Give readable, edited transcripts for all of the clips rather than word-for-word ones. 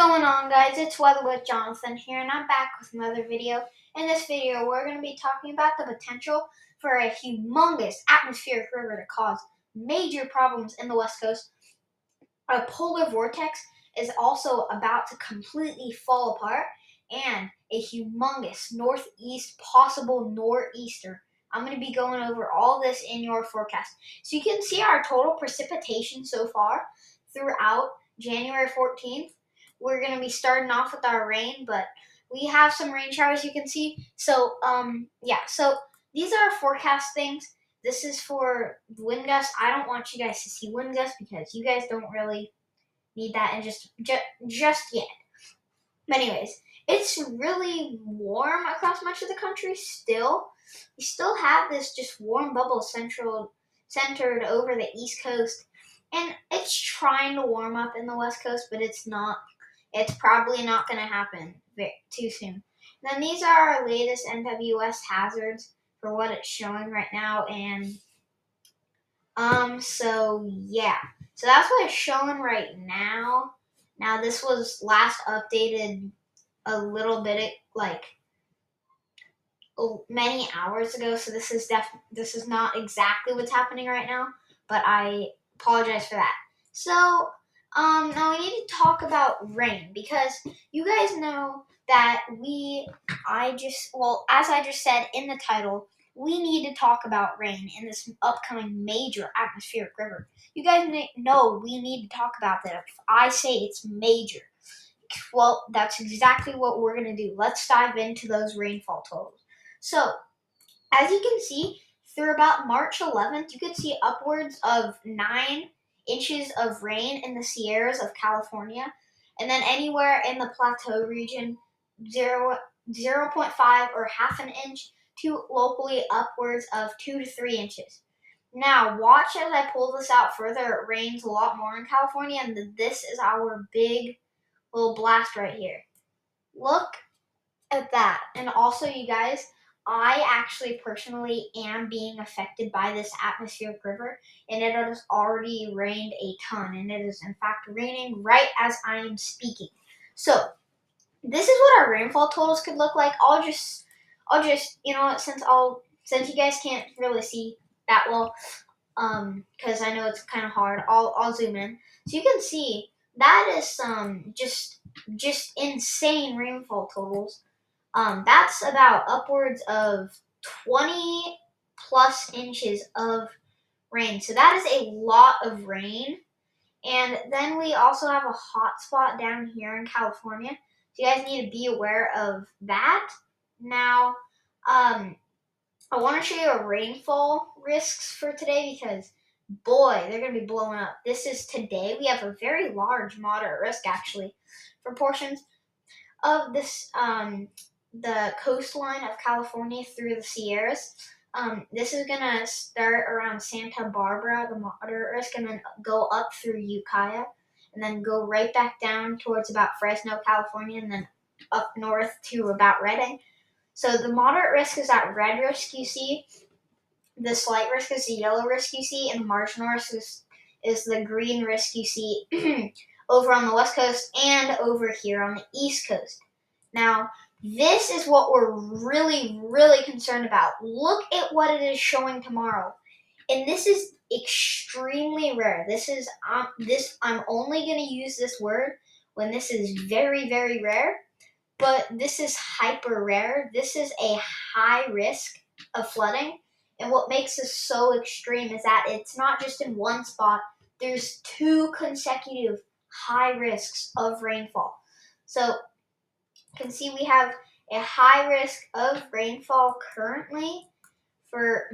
going on, guys? It's Weather with Jonathan here, and I'm back with another video. In this video, we're going to be talking about the potential for a humongous atmospheric river to cause major problems in the West Coast. A polar vortex is also about to completely fall apart, and a humongous northeast, possible nor'easter. I'm going to be going over all this in your forecast. So you can see our total precipitation so far throughout January 14th. We're going to be starting off with our rain, but we have some rain showers you can see. So, so these are our forecast things. This is for wind gusts. I don't want you guys to see wind gusts because you guys don't really need that and just yet. But anyways, it's really warm across much of the country still. We still have this just warm bubble centered over the East Coast. And it's trying to warm up in the West Coast, but it's not. It's probably not going to happen too soon. And then these are our latest NWS hazards for what it's showing right now. And so yeah. So that's what it's showing right now. Now this was last updated a little bit many hours ago, so this is not exactly what's happening right now, but I apologize for that. So now we need to talk about rain because you guys know that as I just said in the title, we need to talk about rain in this upcoming major atmospheric river. You guys know we need to talk about that. If I say it's major, well, that's exactly what we're going to do. Let's dive into those rainfall totals. So, as you can see, through about March 11th, you could see upwards of 9 inches of rain in the Sierras of California, and then anywhere in the plateau region, 0.5 or half an inch to locally upwards of 2 to 3 inches. Now, watch as I pull this out further. It rains a lot more in California, and this is our big little blast right here. Look at that. And also, you guys, I actually personally am being affected by this atmospheric river, and it has already rained a ton, and it is in fact raining right as I am speaking. So this is what our rainfall totals could look like. I'll just since you guys can't really see that well, because I know it's kind of hard, I'll zoom in so you can see that is just insane rainfall totals. That's about upwards of 20 plus inches of rain. So that is a lot of rain. And then we also have a hot spot down here in California. So you guys need to be aware of that. Now, I want to show you our rainfall risks for today because, boy, they're going to be blowing up. This is today. We have a very large moderate risk, actually, for portions of this the coastline of California through the Sierras. This is going to start around Santa Barbara, the moderate risk, and then go up through Ukiah, and then go right back down towards about Fresno, California, and then up north to about Redding. So the moderate risk is that red risk you see, the slight risk is the yellow risk you see, and the marginal risk is the green risk you see over on the West Coast and over here on the East Coast. Now, this is what we're really, really concerned about. Look at what it is showing tomorrow. And this is extremely rare. I'm only going to use this word when this is very, very rare. But this is hyper rare. This is a high risk of flooding. And what makes this so extreme is that it's not just in one spot. There's 2 consecutive high risks of rainfall. So you can see we have a high risk of rainfall currently for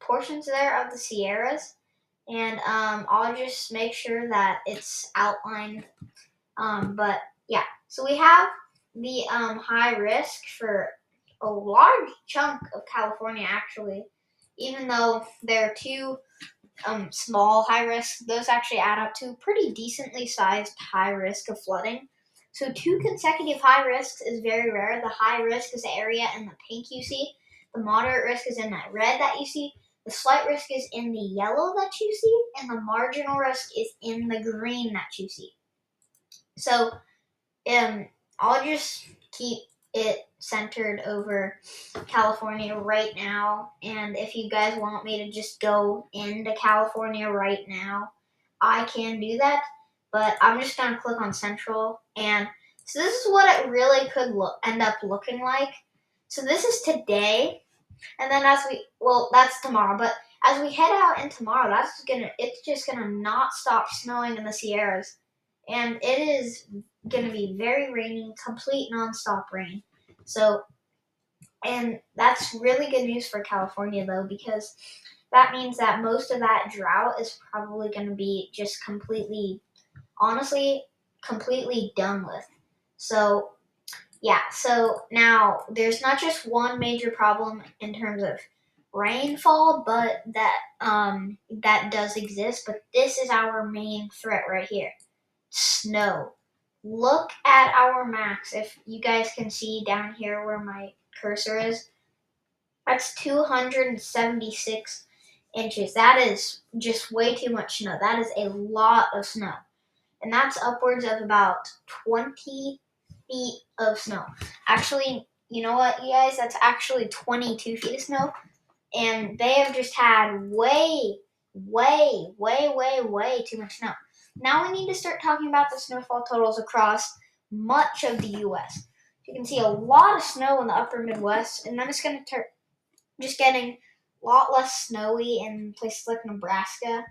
portions there of the Sierras. And I'll just make sure that it's outlined. But yeah, so we have the high risk for a large chunk of California, actually. Even though there are 2 small high risks, those actually add up to pretty decently sized high risk of flooding. So 2 consecutive high risks is very rare. The high risk is the area in the pink you see. The moderate risk is in that red that you see. The slight risk is in the yellow that you see. And the marginal risk is in the green that you see. So um, I'll just keep it centered over California right now. And if you guys want me to just go into California right now, I can do that. But I'm just gonna click on Central, and so this is what it really could end up looking like. So this is today, and then that's tomorrow. But as we head out in tomorrow, it's just gonna not stop snowing in the Sierras, and it is gonna be very rainy, complete nonstop rain. So, and that's really good news for California though, because that means that most of that drought is probably gonna be just honestly, completely done with. So yeah, so now there's not just one major problem in terms of rainfall, but that does exist. But this is our main threat right here: snow. Look at our max. If you guys can see down here where my cursor is, that's 276 inches. That is just way too much snow. That is a lot of snow, and that's upwards of about 20 feet of snow. Actually, you know what, you guys? That's actually 22 feet of snow, and they have just had way too much snow. Now we need to start talking about the snowfall totals across much of the U.S. You can see a lot of snow in the upper Midwest, and then it's going to start just getting a lot less snowy in places like Nebraska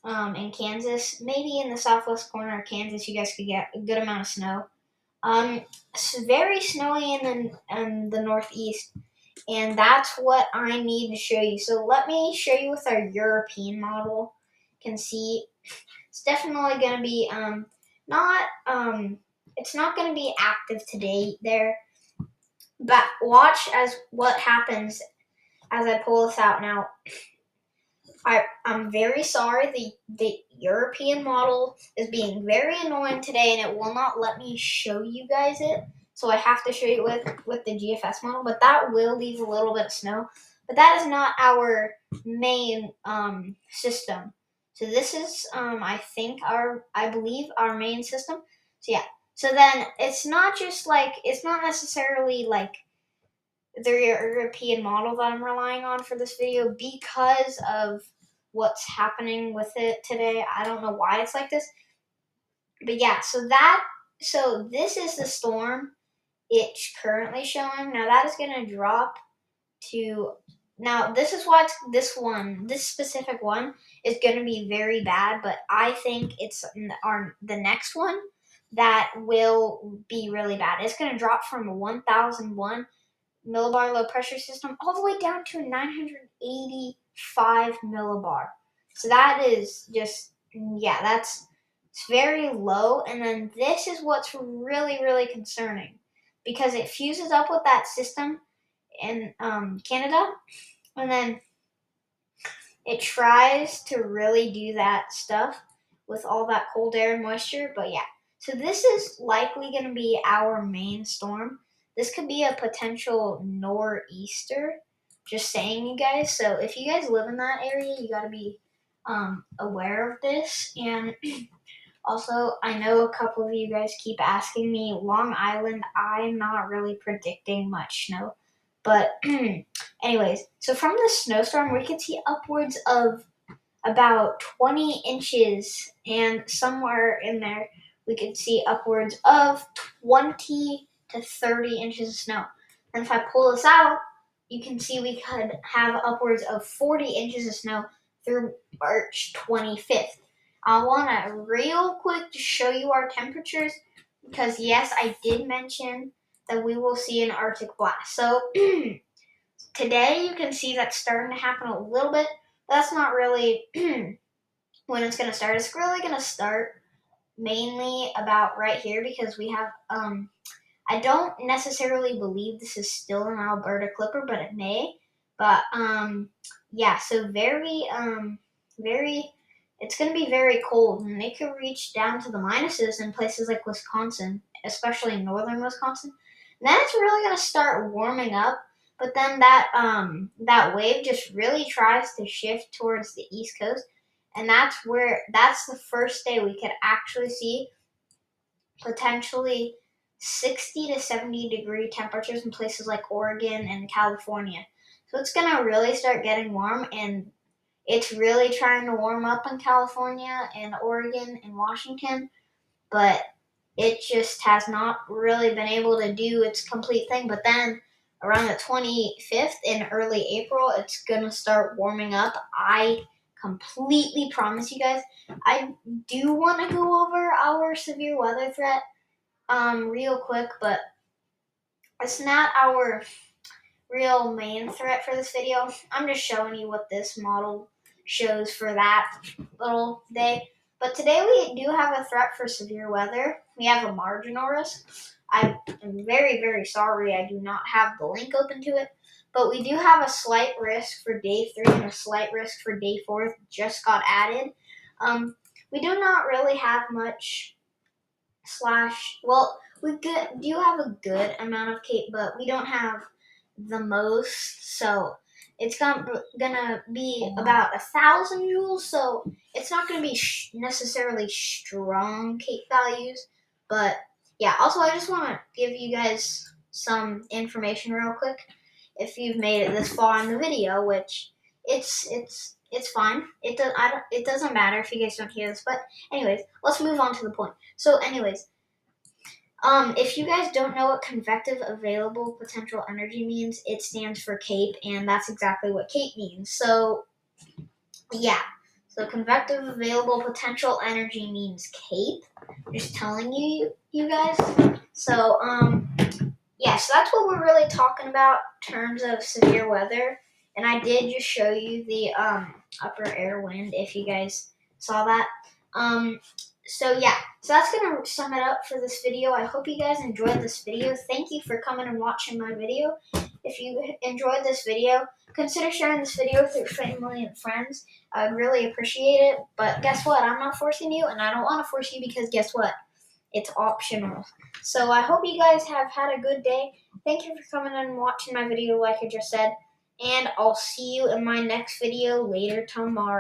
in Kansas. Maybe in the southwest corner of Kansas, you guys could get a good amount of snow. It's very snowy in the northeast, and that's what I need to show you. So let me show you with our European model. You can see it's definitely going to be not it's not going to be active today there, but watch as what happens as I pull this out now. I'm very sorry. The European model is being very annoying today, and it will not let me show you guys it. So I have to show you with the GFS model, but that will leave a little bit of snow. But that is not our main system. So this is I believe our main system. So yeah. So then it's not necessarily like the European model that I'm relying on for this video because of what's happening with it today. I don't know why it's like this. But yeah, so this is the storm it's currently showing. Now that is gonna drop to now this is why this specific one is gonna be very bad, but I think it's the next one that will be really bad. It's gonna drop from 1001 millibar low pressure system all the way down to 985 millibar. So that is just, yeah, it's very low. And then this is what's really concerning because it fuses up with that system in Canada, and then it tries to really do that stuff with all that cold air and moisture. But yeah, so this is likely going to be our main storm. This could be a potential nor'easter. Just saying, you guys. So if you guys live in that area, you got to be aware of this. And also, I know a couple of you guys keep asking me, Long Island, I'm not really predicting much snow. But anyways, so from the snowstorm, we could see upwards of about 20 inches, and somewhere in there, we could see upwards of 20 to 30 inches of snow. And if I pull this out, you can see we could have upwards of 40 inches of snow through March 25th. I want to real quick just show you our temperatures because, yes, I did mention that we will see an Arctic blast. So today you can see that's starting to happen a little bit. But that's not really when it's going to start. It's really going to start mainly about right here because we have I don't necessarily believe this is still an Alberta clipper, but it may. But yeah, so very it's going to be very cold, and it could reach down to the minuses in places like Wisconsin, especially in northern Wisconsin. And then it's really going to start warming up, but then that wave just really tries to shift towards the east coast, and that's the first day we could actually see potentially 60 to 70 degree temperatures in places like Oregon and California. So it's going to really start getting warm, and it's really trying to warm up in California and Oregon and Washington, but it just has not really been able to do its complete thing. But then around the 25th in early April, it's going to start warming up. I completely promise you guys. I do want to go over our severe weather threat real quick, but it's not our real main threat for this video. I'm just showing you what this model shows for that little day. But today we do have a threat for severe weather. We have a marginal risk. I am very, very sorry I do not have the link open to it. But we do have a slight risk for day 3 and a slight risk for day 4. Just got added. We do not really have much we do have a good amount of Cape, but we don't have the most, so it's gonna be about 1,000 joules, so it's not gonna be necessarily strong Cape values, but yeah. Also, I just want to give you guys some information real quick. If you've made it this far in the video, which it's fine. It doesn't matter if you guys don't hear this, but anyways, let's move on to the point. So, anyways. If you guys don't know what convective available potential energy means, it stands for CAPE, and that's exactly what CAPE means. So, yeah. So, convective available potential energy means CAPE. Just telling you guys. So, yeah, so that's what we're really talking about in terms of severe weather. And I did just show you the upper air wind, if you guys saw that. So yeah, so that's gonna sum it up for this video. I hope you guys enjoyed this video. Thank you for coming and watching my video. If you enjoyed this video, consider sharing this video with your family and friends. I'd really appreciate it. But guess what? I'm not forcing you, and I don't want to force you because guess what? It's optional. So I hope you guys have had a good day. Thank you for coming and watching my video like I just said. And I'll see you in my next video later tomorrow.